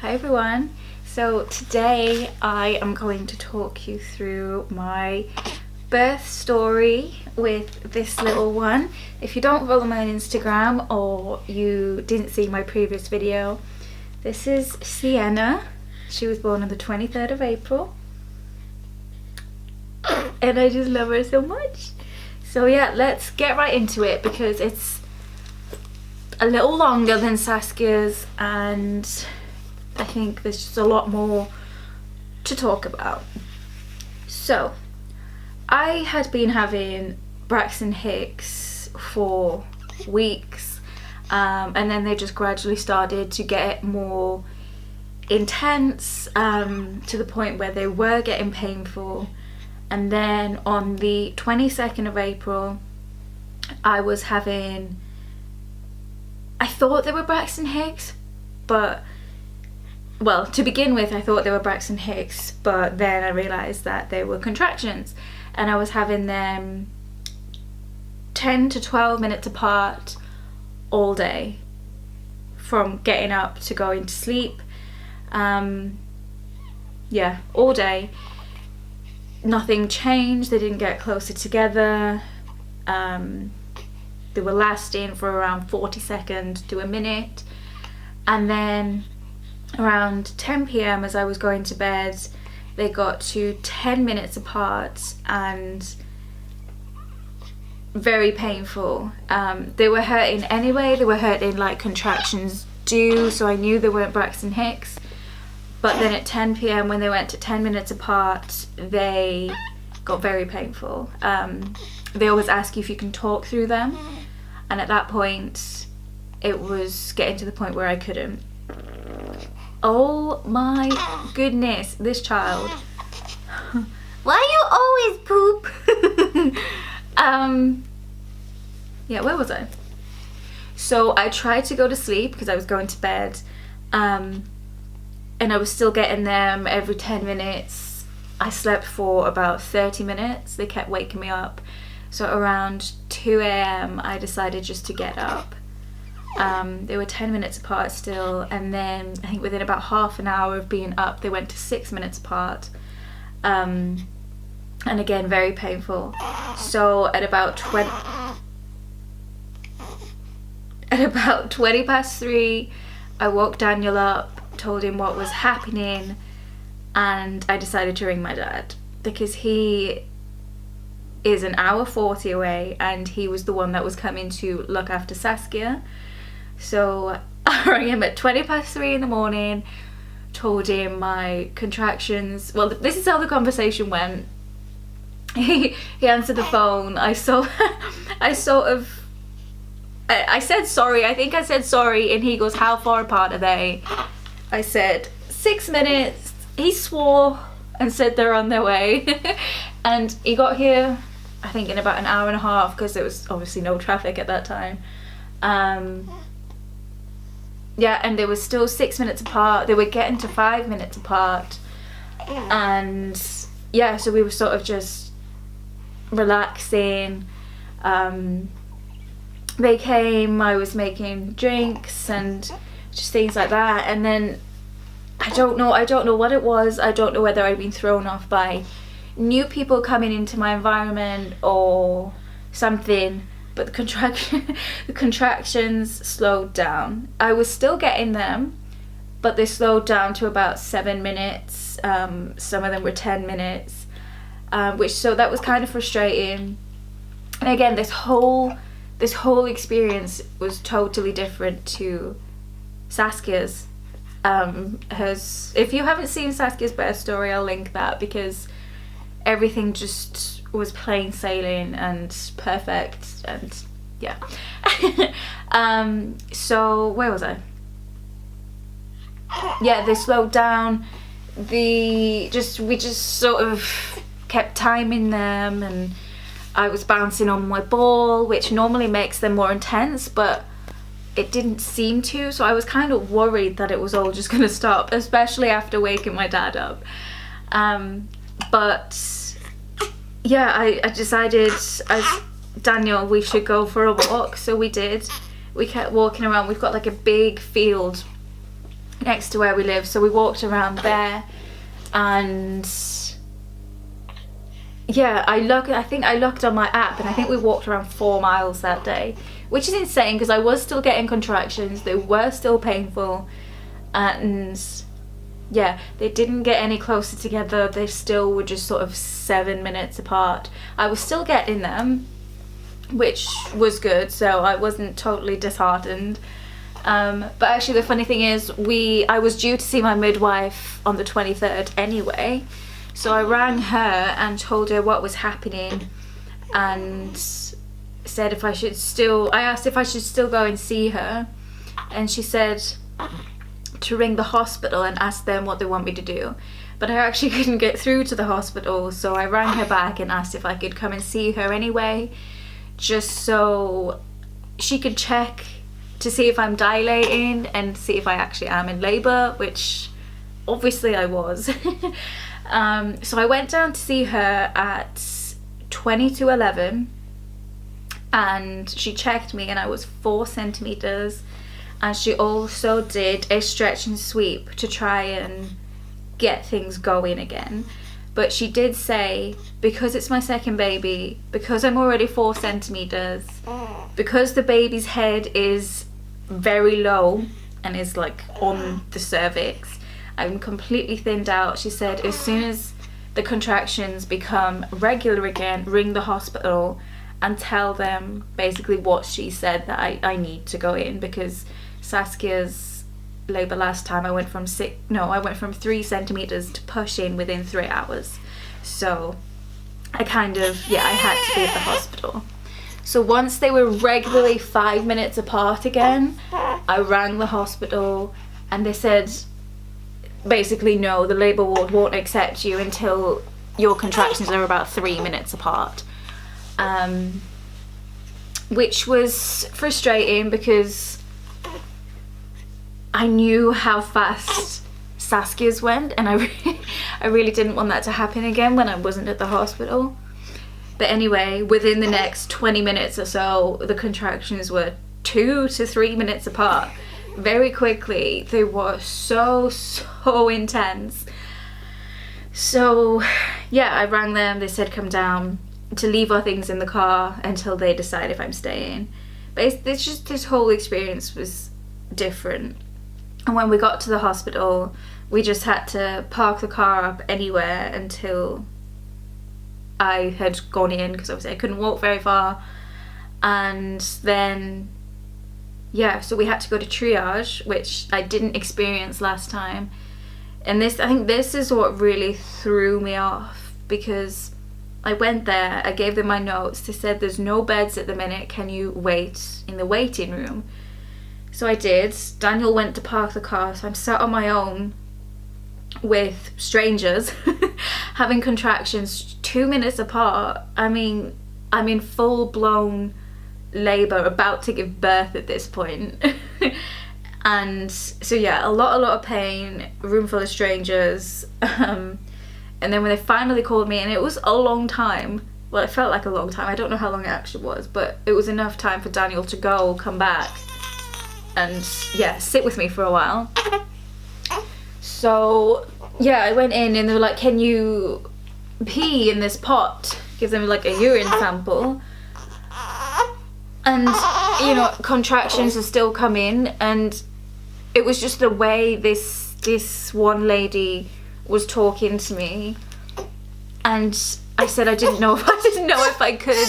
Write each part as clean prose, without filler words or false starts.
Hi everyone. So today I am going to talk you through my birth story with this little one. If you don't follow me on Instagram or you didn't see my previous video, this is Sienna. She was born on the 23rd of April and I just love her so much. So yeah, let's get right into it because it's a little longer than Saskia's and I think there's just a lot more to talk about. So I had been having Braxton Hicks for weeks and then they just gradually started to get more intense to the point where they were getting painful. And then on the 22nd of April I was having, I thought they were Braxton Hicks, but well, to begin with I thought they were Braxton Hicks, but then I realised that they were contractions and I was having them 10 to 12 minutes apart all day from getting up to going to sleep. Yeah, all day. Nothing changed, they didn't get closer together. They were lasting for around 40 seconds to a minute, and then around 10 p.m. as I was going to bed they got to 10 minutes apart and very painful. They were hurting anyway, they were hurting like contractions do, so I knew they weren't Braxton Hicks. But then at 10 p.m. when they went to 10 minutes apart, they got very painful. They always ask you if you can talk through them, and at that point it was getting to the point where I couldn't. Oh my goodness, this child. Why you always poop? Yeah, where was I? So I tried to go to sleep because I was going to bed, and I was still getting them every 10 minutes. I slept for about 30 minutes. They kept waking me up. So around 2 a.m. I decided just to get up. They were 10 minutes apart still, and then I think within about half an hour of being up they went to 6 minutes apart. And again, very painful. So at about 20 past 3 I woke Daniel up, told him what was happening, and I decided to ring my dad because he is an hour 40 away and he was the one that was coming to look after Saskia. So I rang him at 20 past 3 in the morning, told him my contractions. Well, this is how the conversation went. He answered the phone. I said sorry, I think I said sorry, and he goes, how far apart are they? I said 6 minutes. He swore and said they're on their way. And he got here I think in about an hour and a half because there was obviously no traffic at that time. Yeah, and they were still 6 minutes apart. They were getting to 5 minutes apart, and yeah, so we were sort of just relaxing. They came, I was making drinks and just things like that, and then I don't know what it was. I don't know whether I'd been thrown off by new people coming into my environment or something, but the contractions slowed down. I was still getting them, but they slowed down to about 7 minutes. Some of them were 10 minutes, so that was kind of frustrating. And again, this whole experience was totally different to Saskia's. If you haven't seen Saskia's birth story, I'll link that because everything just was plain sailing and perfect, and yeah. So where was I? Yeah, they slowed down. We just sort of kept timing them, and I was bouncing on my ball, which normally makes them more intense, but it didn't seem to, so I was kind of worried that it was all just gonna stop, especially after waking my dad up. But yeah, I decided as Daniel we should go for a walk, so we did. We kept walking around. We've got like a big field next to where we live, so we walked around there. And yeah, I think I looked on my app, and I think we walked around 4 miles that day, which is insane because I was still getting contractions. They were still painful, and yeah, they didn't get any closer together. They still were just sort of 7 minutes apart. I was still getting them, which was good, so I wasn't totally disheartened. But actually the funny thing is, I was due to see my midwife on the 23rd anyway, so I rang her and told her what was happening, and said I asked if I should still go and see her, and she said to ring the hospital and ask them what they want me to do. But I actually couldn't get through to the hospital, so I rang her back and asked if I could come and see her anyway, just so she could check to see if I'm dilating and see if I actually am in labour, which obviously I was. So I went down to see her at 20 to 11, and she checked me and I was 4 centimetres, and she also did a stretch and sweep to try and get things going again. But she did say, because it's my second baby, because I'm already 4 centimetres, because the baby's head is very low and is like on the cervix, I'm completely thinned out. She said as soon as the contractions become regular again, ring the hospital and tell them basically what she said, that I need to go in, because Saskia's labour last time I went from 3 centimetres to pushing within 3 hours. So I had to be at the hospital. So once they were regularly 5 minutes apart again, I rang the hospital and they said basically, no, the labour ward won't accept you until your contractions are about 3 minutes apart. Which was frustrating because I knew how fast Saskia's went, and I really didn't want that to happen again when I wasn't at the hospital. But anyway, within the next 20 minutes or so, the contractions were 2 to 3 minutes apart. Very quickly. They were so intense. So yeah, I rang them. They said come down to leave our things in the car until they decide if I'm staying. But it's just, this whole experience was different. And when we got to the hospital, we just had to park the car up anywhere until I had gone in, because obviously I couldn't walk very far. And then so we had to go to triage, which I didn't experience last time. And I think this is what really threw me off, because I went there, I gave them my notes, they said there's no beds at the minute, can you wait in the waiting room? So I did. Daniel went to park the car, so I'm sat on my own with strangers having contractions 2 minutes apart. I mean, I'm in full-blown labour, about to give birth at this point. And so yeah, a lot of pain, room full of strangers. And then when they finally called me, and it was a long time, well, it felt like a long time, I don't know how long it actually was, but it was enough time for Daniel to come back and sit with me for a while. So yeah, I went in and they were like, can you pee in this pot? Give them like a urine sample. And contractions are still coming, and it was just the way this one lady was talking to me, and I said I didn't know if I could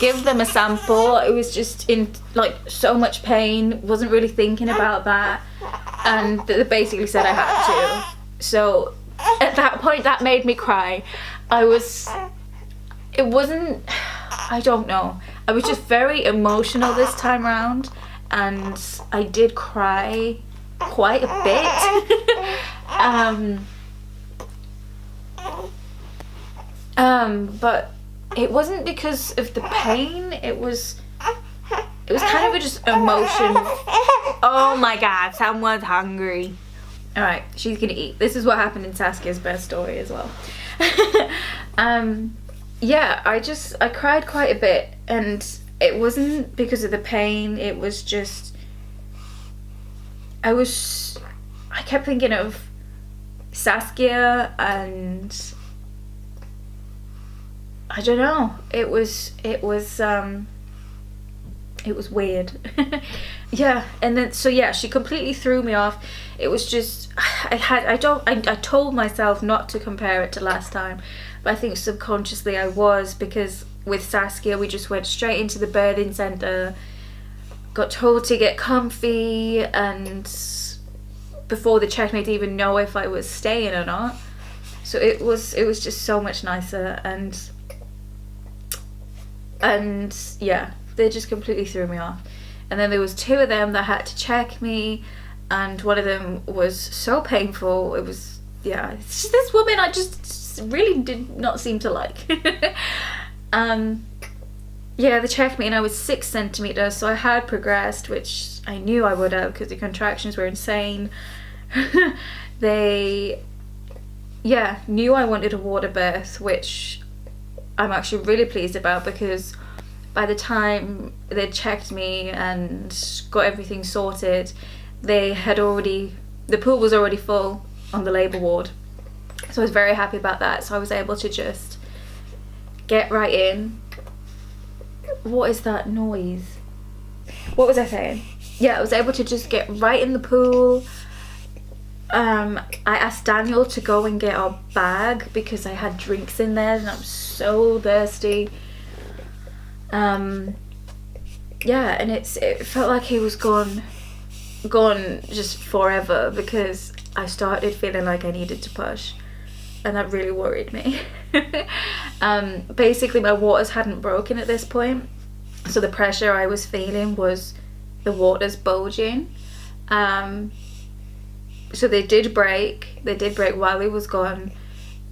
give them a sample. It was just in like so much pain, wasn't really thinking about that, and they basically said I had to. So at that point, that made me cry. I don't know, I was just very emotional this time around, and I did cry quite a bit. But it wasn't because of the pain, it was kind of just emotion. Oh my god, someone's hungry. Alright, she's gonna eat. This is what happened in Saskia's birth story as well. I cried quite a bit, and it wasn't because of the pain, it was just, I was I kept thinking of Saskia, and I don't know, it was weird. Yeah, and then so yeah, she completely threw me off. It was just, I told myself not to compare it to last time, but I think subconsciously I was, because with Saskia we just went straight into the birthing centre, got told to get comfy, and before the check made even know if I was staying or not. So it was just so much nicer, and yeah, they just completely threw me off. And then there was 2 of them that had to check me, and one of them was so painful. It was, yeah, it's just this woman I just really did not seem to like. Yeah, they checked me and I was 6 centimeters, so I had progressed, which I knew I would have because the contractions were insane. They, yeah, knew I wanted a water birth, which I'm actually really pleased about, because by the time they checked me and got everything sorted, the pool was already full on the labour ward. So I was very happy about that. So I was able to just get right in. What is that noise? What was I saying? Yeah, I was able to just get right in the pool. I asked Daniel to go and get our bag because I had drinks in there and I'm so thirsty. Yeah, and it felt like he was gone just forever, because I started feeling like I needed to push, and that really worried me. Basically my waters hadn't broken at this point, so the pressure I was feeling was the waters bulging. So they did break while he was gone,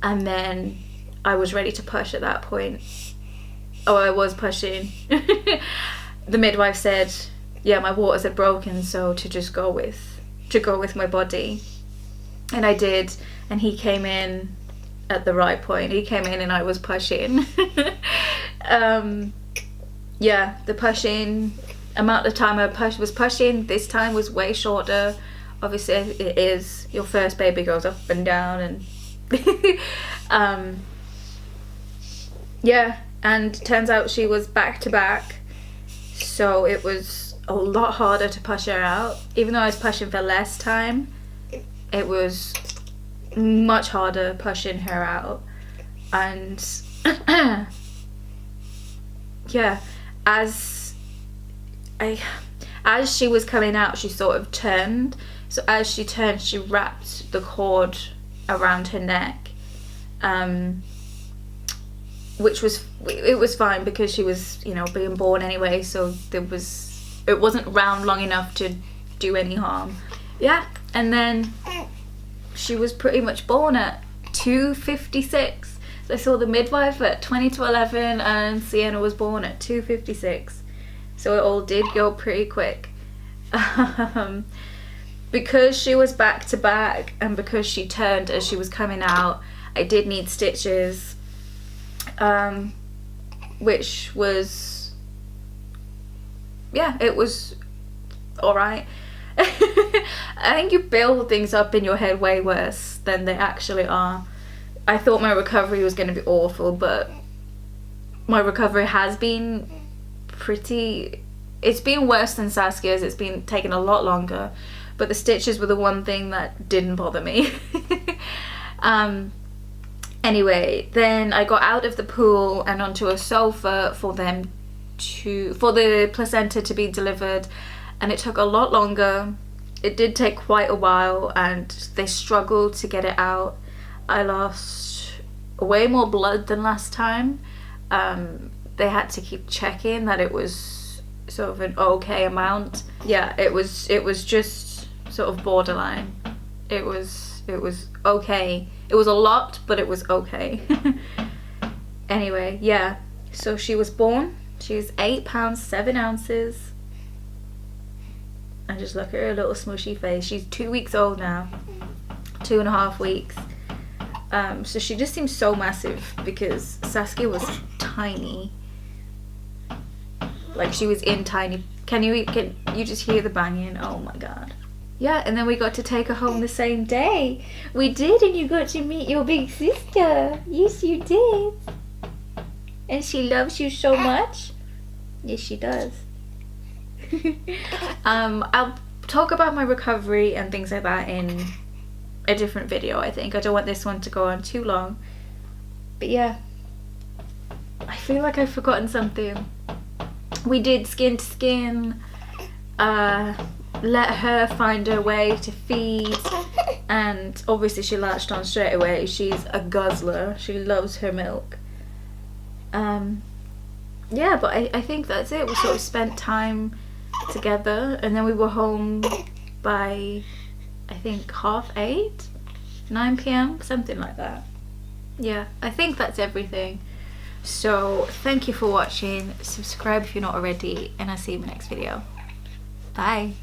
and then I was ready to push at that point. Oh, I was pushing. The midwife said, yeah, my waters had broken, so to just go with my body. And I did, and he came in at the right point. He came in and I was pushing. Yeah, the pushing amount of time I was pushing this time was way shorter. Obviously it is, your first baby goes up and down, and yeah, and turns out she was back to back, so it was a lot harder to push her out. Even though I was pushing for less time, it was much harder pushing her out. And yeah, as she was coming out, she sort of turned. So as she turned, she wrapped the cord around her neck, which was fine because she was, you know, being born anyway. So it wasn't round long enough to do any harm. Yeah, and then she was pretty much born at 2:56. So I saw the midwife at 20 to 11, and Sienna was born at 2:56. So it all did go pretty quick. Because she was back to back, and because she turned as she was coming out, I did need stitches, which was, yeah, it was alright. I think you build things up in your head way worse than they actually are. I thought my recovery was going to be awful, but my recovery has been it's been worse than Saskia's. It's been taking a lot longer, but the stitches were the one thing that didn't bother me. Anyway, then I got out of the pool and onto a sofa for the placenta to be delivered, and it took a lot longer. It did take quite a while, and they struggled to get it out. I lost way more blood than last time. They had to keep checking that it was sort of an okay amount. Yeah, it was just sort of borderline. It was okay. It was a lot, but it was okay. Anyway, yeah, so she was born. She's 8 pounds 7 ounces. And just look at her little smushy face. She's 2 weeks old now, 2.5 weeks. So she just seems so massive because Saskia was tiny. Like, she was in tiny. Can you just hear the banging? Oh my god. yeah, and then we got to take her home the same day. We did, and you got to meet your big sister. Yes, you did. And she loves you so much. Yes, she does. I'll talk about my recovery and things like that in a different video, I think. I don't want this one to go on too long. But yeah, I feel like I've forgotten something. We did skin to skin, let her find her way to feed, and obviously she latched on straight away. She's a guzzler. She loves her milk. Yeah, but I think that's it. We sort of spent time together, and then we were home by, I think, 8:30, 9 p.m, something like that. Yeah, I think that's everything. So thank you for watching. Subscribe if you're not already, and I'll see you in my next video. Bye.